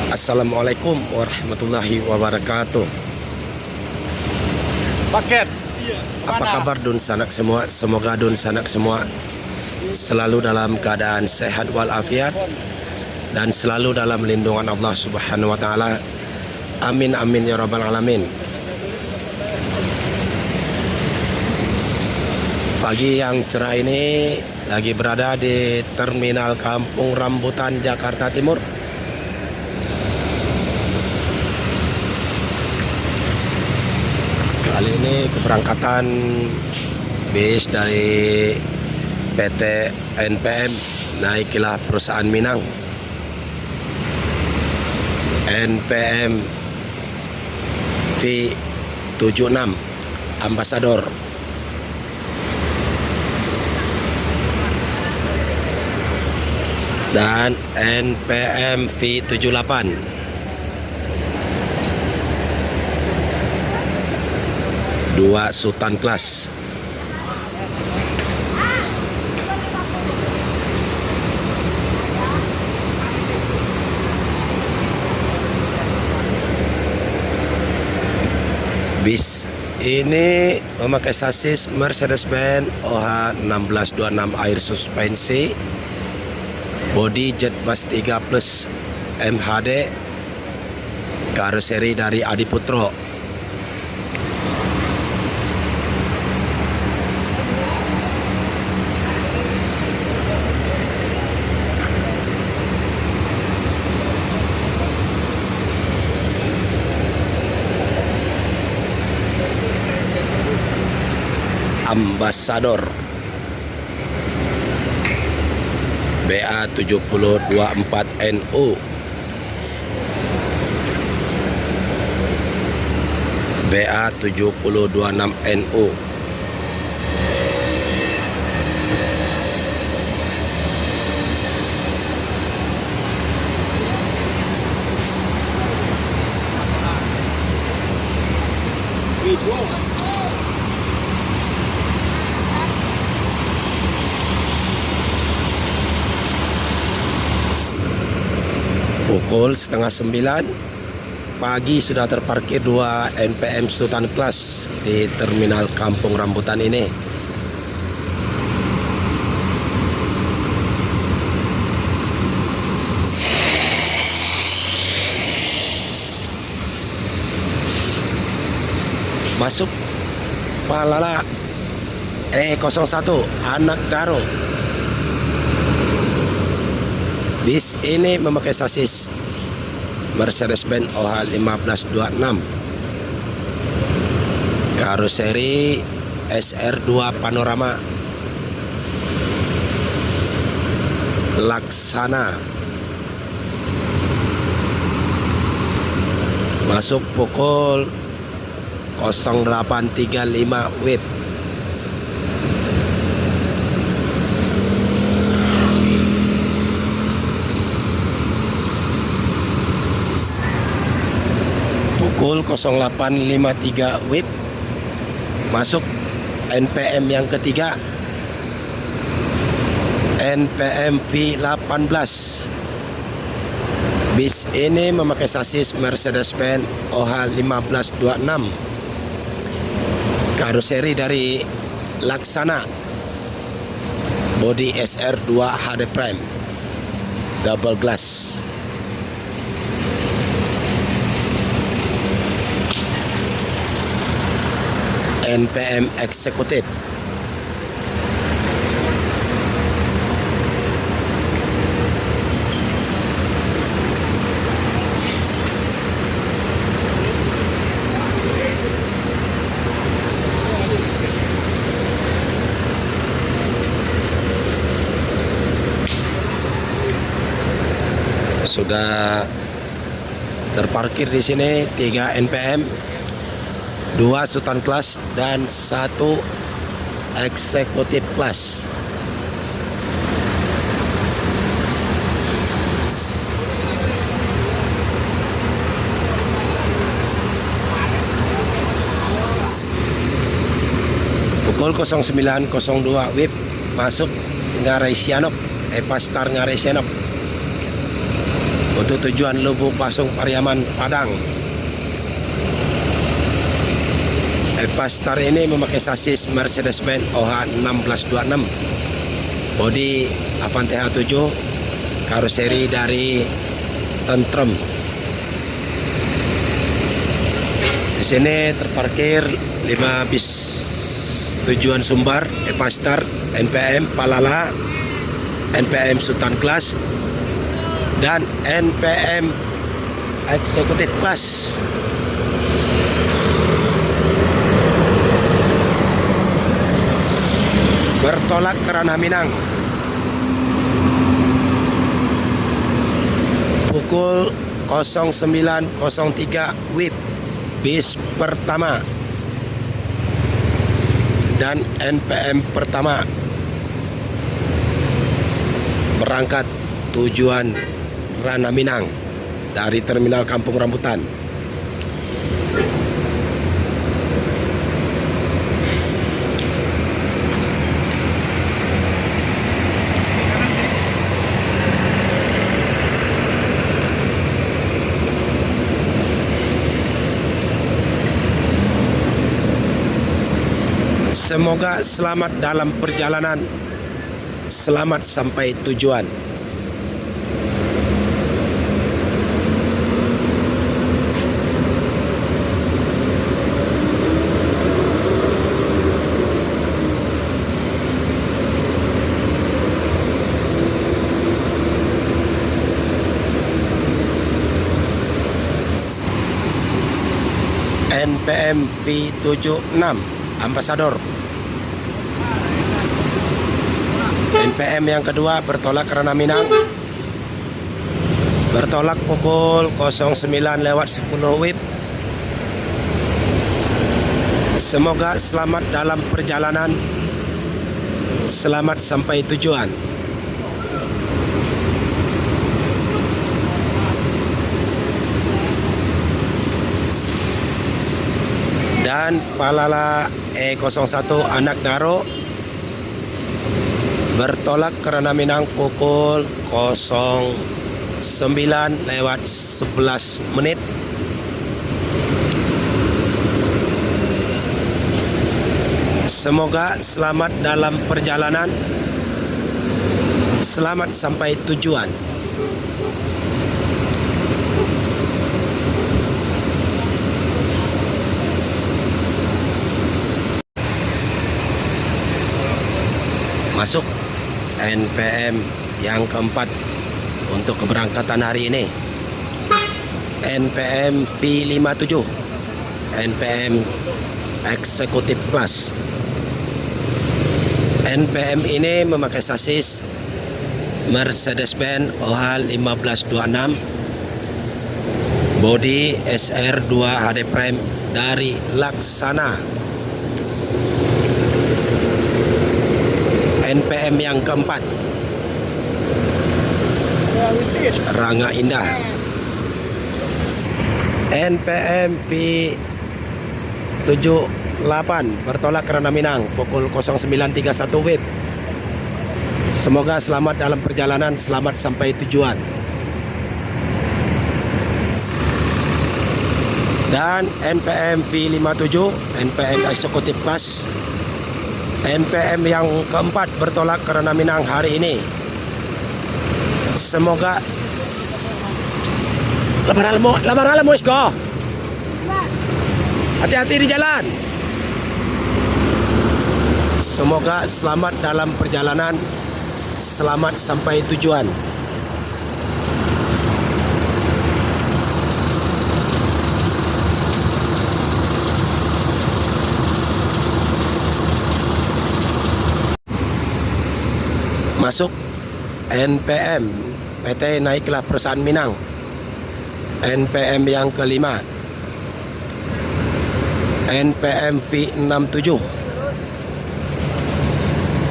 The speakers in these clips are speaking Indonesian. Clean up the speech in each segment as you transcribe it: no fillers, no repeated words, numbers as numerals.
Assalamualaikum warahmatullahi wabarakatuh. Paket. Apa kabar dun sanak semua? Semoga dun sanak semua selalu dalam keadaan sehat walafiat dan selalu dalam lindungan Allah Subhanahu wa taala. Amin amin ya rabbal alamin. Pagi yang cerah ini lagi berada di Terminal Kampung Rambutan, Jakarta Timur. Kali ini keberangkatan bis dari PT NPM Naikilah Perusahaan Minang. NPM V76 Ambassador. Dan NPM V78 2 Sultan Class. Bis ini memakai sasis Mercedes-Benz OH1626 air suspensi, bodi Jetmas 3 Plus MHD, karoseri dari Adiputro. Ambassador BA 7024 NU, BA 7026 NU. Pukul 8:30 pagi sudah terparkir 2 NPM Sultan Class di Terminal Kampung Rambutan ini. Masuk Palala E01 Anak Daro. Bis ini memakai sasis Mercedes-Benz OH1526, karoseri SR2 Panorama, Laksana. Masuk pukul 08.35 WIB. Pukul 08.53 WIB masuk NPM yang ketiga, NPM V18. Bis ini memakai sasis Mercedes-Benz OH1526, karoseri dari Laksana, bodi SR2 HD Prime double glass. NPM eksekutif. Sudah terparkir di sini 3 NPM, 2 Sultan Class dan 1 Eksekutif Class. Pukul 09.02 WIB masuk Ngarai Sianok, Epastar Ngarai Sianok. untuk tujuan Lubuk Pasung Pariaman Padang. Elpastar ini memakai sasis Mercedes-Benz OH 1626, bodi Avante H7, karoseri dari Tentrem. Di sini terparkir 5 bis tujuan Sumbar, Elpastar, NPM Palala, NPM Sultan Class, dan NPM Executive Class. Bertolak ke Ranah Minang pukul 09.03 WIB bis pertama dan NPM pertama berangkat tujuan Ranah Minang dari Terminal Kampung Rambutan. Semoga selamat dalam perjalanan, selamat sampai tujuan. NPM V76 Ambasador. NPM yang kedua bertolak ke Ranah Minang, bertolak pukul 09.10 WIB. Semoga selamat dalam perjalanan, selamat sampai tujuan. Dan Palala E01 Anak Daro bertolak ke Ranah Minang pukul 09.11 menit. Semoga selamat dalam perjalanan, selamat sampai tujuan. Masuk NPM yang keempat untuk keberangkatan hari ini. NPM V57, NPM Executive Class. NPM ini memakai sasis Mercedes-Benz OH 1526, bodi SR2 HD Prime dari Laksana. NPM yang keempat Rangga Indah. NPM V78 bertolak ke Ranah Minang pukul 09.31 WIB. Semoga selamat dalam perjalanan, selamat sampai tujuan. Dan NPM V57 NPM Executive Class, NPM yang keempat bertolak ke Ranah Minang hari ini. Semoga Labar alam mo isko. Hati-hati di jalan. Semoga selamat dalam perjalanan, selamat sampai tujuan. Masuk NPM PT Naiklah Perusahaan Minang, NPM yang kelima NPM V67.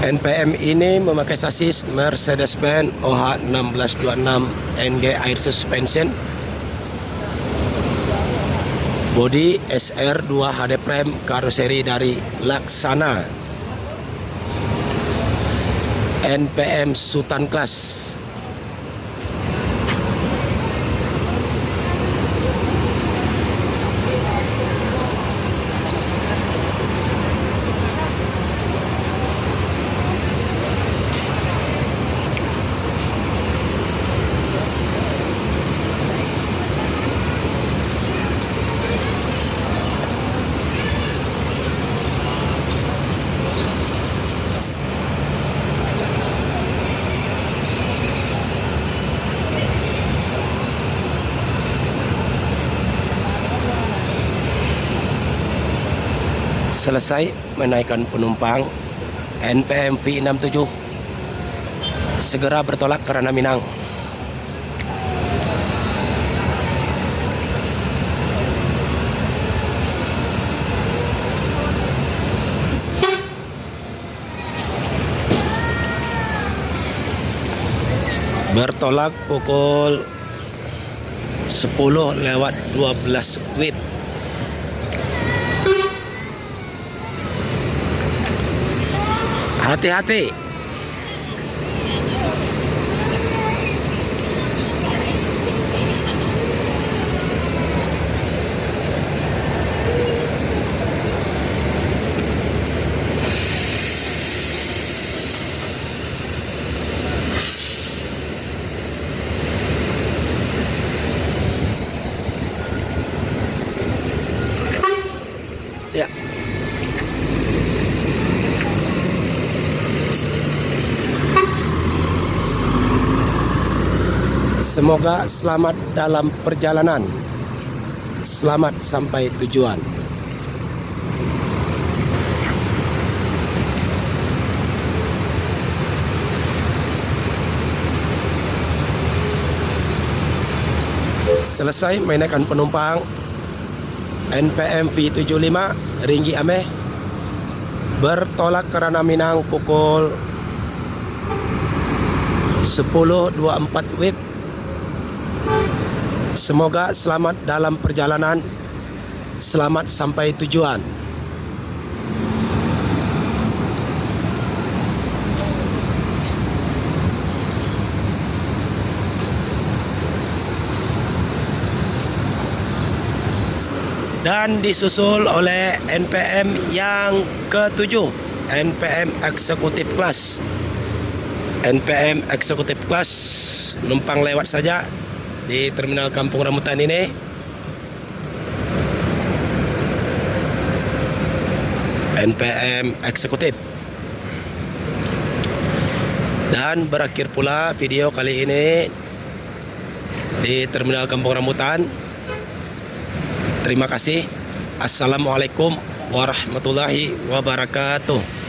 NPM ini memakai sasis Mercedes-Benz OH 1626 NG Air Suspension, bodi SR2 HD Prime, karoseri dari Laksana. NPM Sultan Class. selesai menaikkan penumpang NPM V67 segera bertolak ke Ranah Minang. Bertolak pukul 10:12 WIB. Hati-hati. Ya. Semoga selamat dalam perjalanan. Selamat sampai tujuan. Selesai menaikkan penumpang NPM V75 Ringgi Ameh bertolak ke Ranah Minang pukul 10:24 WIB. Semoga selamat dalam perjalanan, selamat sampai tujuan. Dan disusul oleh NPM yang ke-7, NPM Executive Class. NPM Executive Class numpang lewat saja di Terminal Kampung Rambutan ini. NPM Eksekutif. Dan berakhir pula video kali ini di Terminal Kampung Rambutan. Terima kasih. Assalamualaikum warahmatullahi wabarakatuh.